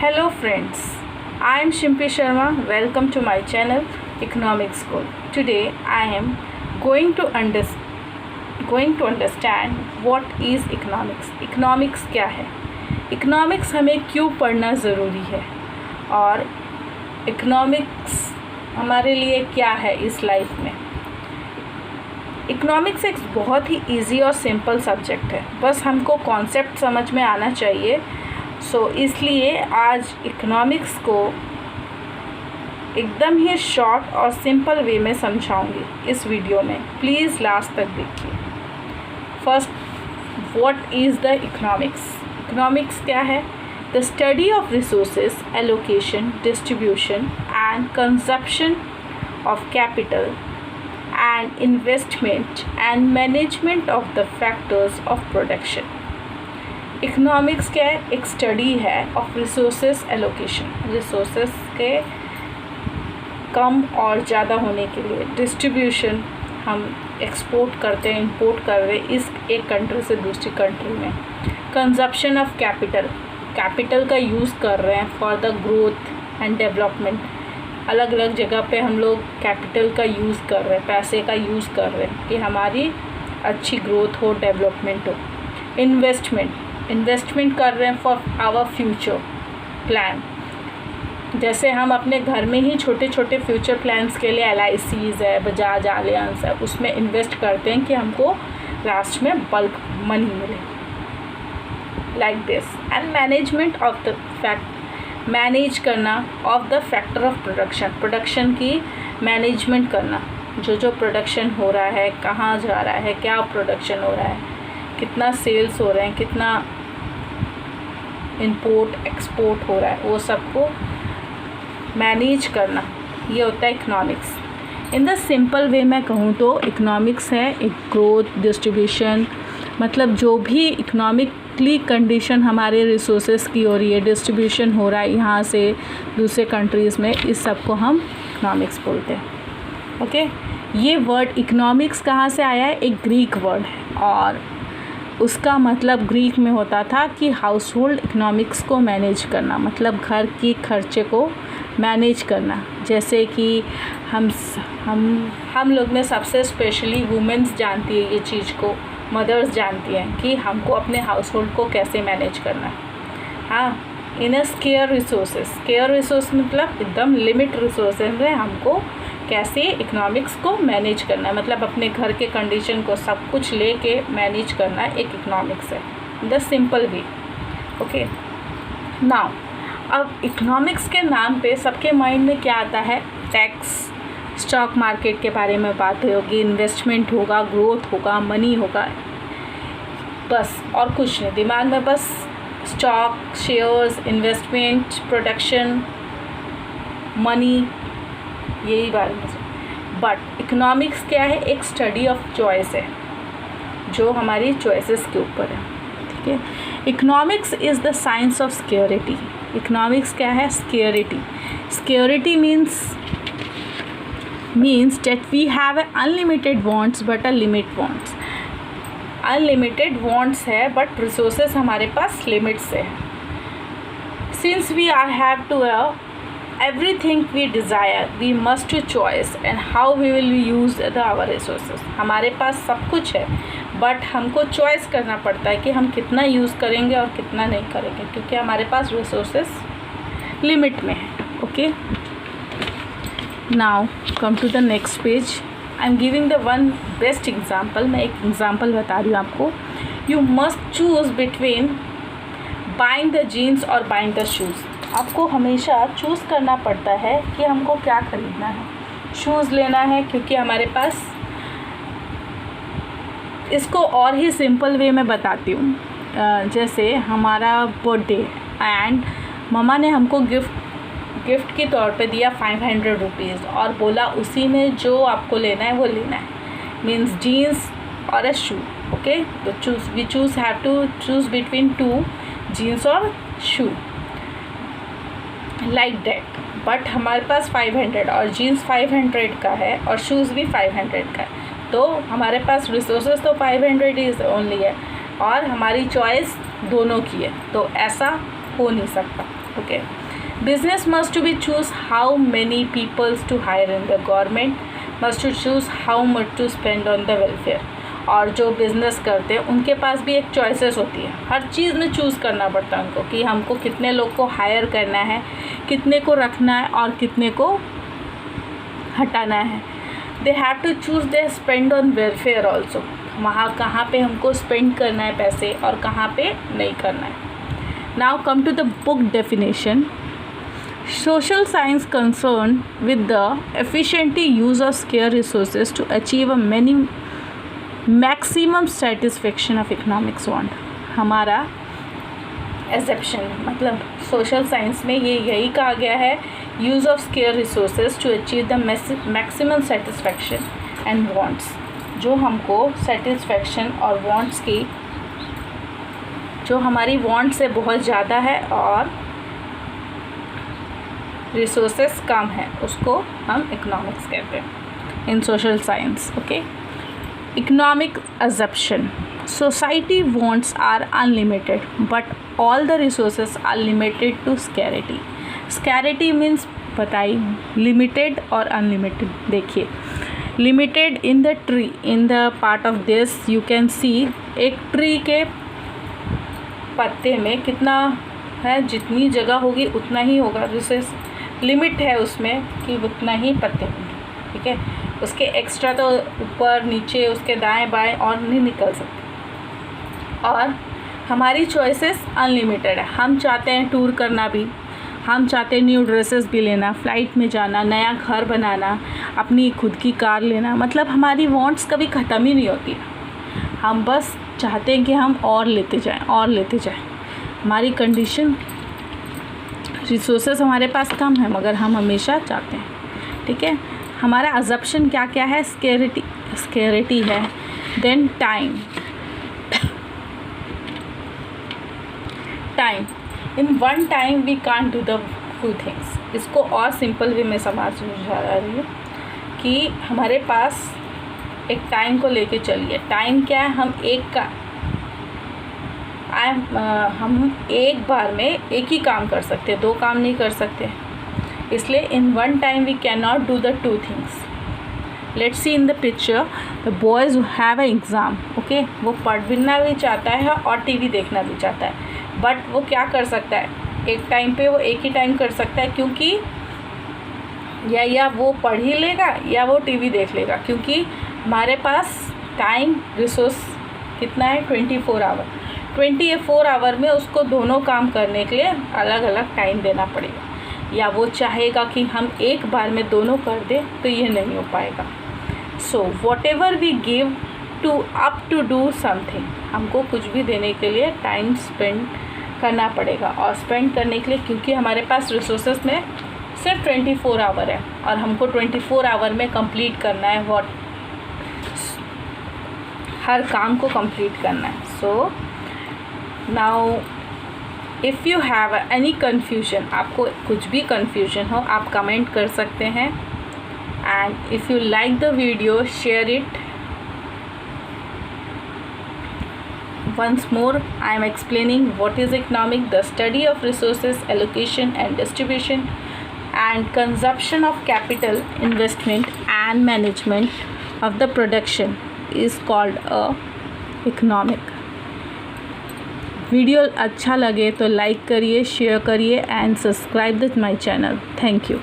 Hello friends, I am Shimpi Sharma. Welcome to my channel Economics School. Today I am going to understand what is economics. Economics क्या है, economics हमें क्यों पढ़ना ज़रूरी है और economics हमारे लिए क्या है इस लाइफ में. इकोनॉमिक्स एक बहुत ही इजी और सिंपल सब्जेक्ट है, बस हमको कॉन्सेप्ट समझ में आना चाहिए. इसलिए आज इकोनॉमिक्स को एकदम ही शॉर्ट और सिंपल वे में समझाऊंगी इस वीडियो में. प्लीज़ लास्ट तक देखिए. First, what is the economics. Economics क्या है? The study of resources, allocation, distribution and consumption of capital and investment and management of the factors of production. Economics क्या है? एक स्टडी है ऑफ रिसोर्सेस एलोकेशन, रिसोर्सेस के कम और ज़्यादा होने के लिए डिस्ट्रीब्यूशन, हम एक्सपोर्ट करते हैं, इंपोर्ट कर रहे हैं इस एक कंट्री से दूसरी कंट्री में. कंजप्शन ऑफ कैपिटल, कैपिटल का यूज़ कर रहे हैं for the growth and development. अलग अलग जगह पे हम लोग कैपिटल का यूज़ कर रहे हैं, पैसे का यूज़ कर रहे हैं कि हमारी अच्छी ग्रोथ हो, डेवलपमेंट हो. इन्वेस्टमेंट कर रहे हैं फॉर आवर फ्यूचर प्लान. जैसे हम अपने घर में ही छोटे छोटे फ्यूचर प्लान्स के लिए LICs है, बजाज एलियंस है, उसमें इन्वेस्ट करते हैं कि हमको लास्ट में बल्क मनी मिले. Like this. And management of the manage करना of the factor of production की मैनेजमेंट करना. जो प्रोडक्शन हो रहा है, कहाँ जा रहा है, क्या प्रोडक्शन हो रहा है, कितना सेल्स हो रहे हैं, कितना इंपोर्ट एक्सपोर्ट हो रहा है, वो सबको मैनेज करना, ये होता है economics. In the simple way मैं कहूँ तो इकोनॉमिक्स है एक ग्रोथ, डिस्ट्रीब्यूशन, मतलब जो भी इकोनॉमिकली कंडीशन हमारे रिसोर्सेज की हो रही है, डिस्ट्रीब्यूशन हो रहा है यहाँ से दूसरे कंट्रीज़ में, इस सब को हम इकोनॉमिक्स बोलते हैं. ओके. ये वर्ड इकोनॉमिक्स कहाँ से आया है? एक ग्रीक वर्ड है और उसका मतलब ग्रीक में होता था कि हाउस होल्ड इकोनॉमिक्स को मैनेज करना, मतलब घर की खर्चे को मैनेज करना. जैसे कि हम लोग में सबसे स्पेशली वुमेन्स जानती है ये चीज़ को, मदर्स जानती हैं कि हमको अपने हाउस होल्ड को कैसे मैनेज करना है. हाँ, इन अ स्केयर रिसोर्स मतलब एकदम लिमिट रिसोर्सेज में हमको कैसे इकोनॉमिक्स को मैनेज करना है, मतलब अपने घर के कंडीशन को सब कुछ लेके मैनेज करना एक इकोनॉमिक्स है, the simple way. Okay. Now अब इकोनॉमिक्स के नाम पे सबके माइंड में क्या आता है? टैक्स, स्टॉक मार्केट के बारे में बात होगी, इन्वेस्टमेंट होगा, ग्रोथ होगा, मनी होगा, बस और कुछ नहीं. दिमाग में बस stock, shares, investment, production, money, यही बारे में. बट इकोनॉमिक्स क्या है? एक स्टडी ऑफ चॉइस है जो हमारी चॉइसेस के ऊपर है. ठीक है. Economics is the science of security. Economics क्या है? Security means that we have unlimited wants but a limit wants. Unlimited wants है बट रिसोर्सेज हमारे पास लिमिट्स है. Since we have to everything we desire, we must to choice and how we will use our resources. हमारे पास सब कुछ है but हमको choice करना पड़ता है कि हम कितना यूज़ करेंगे और कितना नहीं करेंगे, क्योंकि हमारे पास रिसोर्सेज लिमिट में है. Okay. Now come to the next page. I am giving the one best example. मैं एक एग्जाम्पल बता रही हूँ आपको. You must choose between buying the jeans और buying the shoes. आपको हमेशा चूज़ करना पड़ता है कि हमको क्या ख़रीदना है. शूज़ लेना है क्योंकि हमारे पास, इसको और ही सिंपल वे में बताती हूँ. जैसे हमारा बर्थडे एंड मम्मा ने हमको गिफ्ट के तौर पे दिया 500 रुपीज़ और बोला उसी में जो आपको लेना है वो लेना है. मीन्स जीन्स और अ शू. ओके. तो we have to choose between two, jeans और शू, लाइक दैट. बट हमारे पास 500 और जीन्स 500 का है और शूज़ भी 500 का है, तो हमारे पास रिसोर्सेज तो 500 इज़ ओनली है और हमारी चॉइस दोनों की है, तो ऐसा हो नहीं सकता. Okay. Business must to be choose how many peoples to hire in the government, must to choose how much to spend on the welfare. और जो बिज़नेस करते हैं उनके पास भी एक चॉइसेस होती है, हर चीज़ में चूज़ करना पड़ता है उनको कि हमको कितने लोग को हायर करना है, कितने को रखना है और कितने को हटाना है. They have to choose they spend on welfare also, वहाँ कहाँ पे हमको स्पेंड करना है पैसे और कहाँ पे नहीं करना है. Now come to the book definition. Social science concerned with the efficient use of scarce resources to achieve a maximum satisfaction of economic want. हमारा assumption मतलब social science में ये यही कहा गया है, use of scarce resources to achieve the maximum satisfaction and wants. जो हमको satisfaction और wants की, जो हमारी वांट से बहुत ज़्यादा है और रिसोर्सेस कम है, उसको हम इकोनॉमिक्स कहते हैं in social science. Okay. Economic assumption. Society wants are unlimited but all the resources are limited to scarcity. Scarcity means बताइए, लिमिटेड और अनलिमिटेड. देखिए, limited in the tree, in the part of this you can see एक tree के पत्ते में कितना है, जितनी जगह होगी उतना ही होगा. रिसोर्स लिमिट है उसमें कि उतना ही पत्ते होंगे. ठीक है, उसके एक्स्ट्रा तो ऊपर नीचे उसके दाएं बाएं और नहीं निकल सकते. और हमारी चॉइसेस अनलिमिटेड है. हम चाहते हैं टूर करना भी, हम चाहते हैं न्यू ड्रेसेस भी लेना, फ़्लाइट में जाना, नया घर बनाना, अपनी खुद की कार लेना. मतलब हमारी वांट्स कभी ख़त्म ही नहीं होती. हम बस चाहते हैं कि हम और लेते जाएं और लेते जाएं. हमारी कंडीशन, रिसोर्सेस हमारे पास कम है मगर हम हमेशा चाहते हैं. ठीक है. हमारा अजप्शन क्या क्या है? स्केरिटी है. Then time. In one time we can't do the two things. इसको और सिंपल वे में समझा रही हूँ कि हमारे पास एक टाइम को लेके चलिए. टाइम क्या है? हम एक बार में एक ही काम कर सकते हैं, दो काम नहीं कर सकते. इसलिए in one time we can not do the two things. Let's see in the picture the boys who have a exam. Okay, वो पढ़ना भी चाहता है और टीवी देखना भी चाहता है, बट वो क्या कर सकता है? एक टाइम पे वो एक ही टाइम कर सकता है, क्योंकि या वो पढ़ ही लेगा या वो टीवी देख लेगा. क्योंकि हमारे पास टाइम रिसोर्स कितना है? 24 आवर. 24 आवर में उसको दोनों काम करने के लिए अलग अलग टाइम देना पड़ेगा. या वो चाहेगा कि हम एक बार में दोनों कर दें तो ये नहीं हो पाएगा. So whatever we give to up to do something, हमको कुछ भी देने के लिए टाइम स्पेंड करना पड़ेगा. और स्पेंड करने के लिए, क्योंकि हमारे पास रिसोर्सेस में सिर्फ 24 आवर है और हमको 24 आवर में कंप्लीट करना है, हर काम को कंप्लीट करना है. So now if you have any confusion, आपको कुछ भी कन्फ्यूजन हो आप कमेंट कर सकते हैं. And if you like the video, share it. Once more, I am explaining what is economic, the study of resources, allocation and distribution, and consumption of capital, investment and management of the production is called a economic. Video अच्छा लगे तो like करिए, share करिए and subscribe the my channel. Thank you.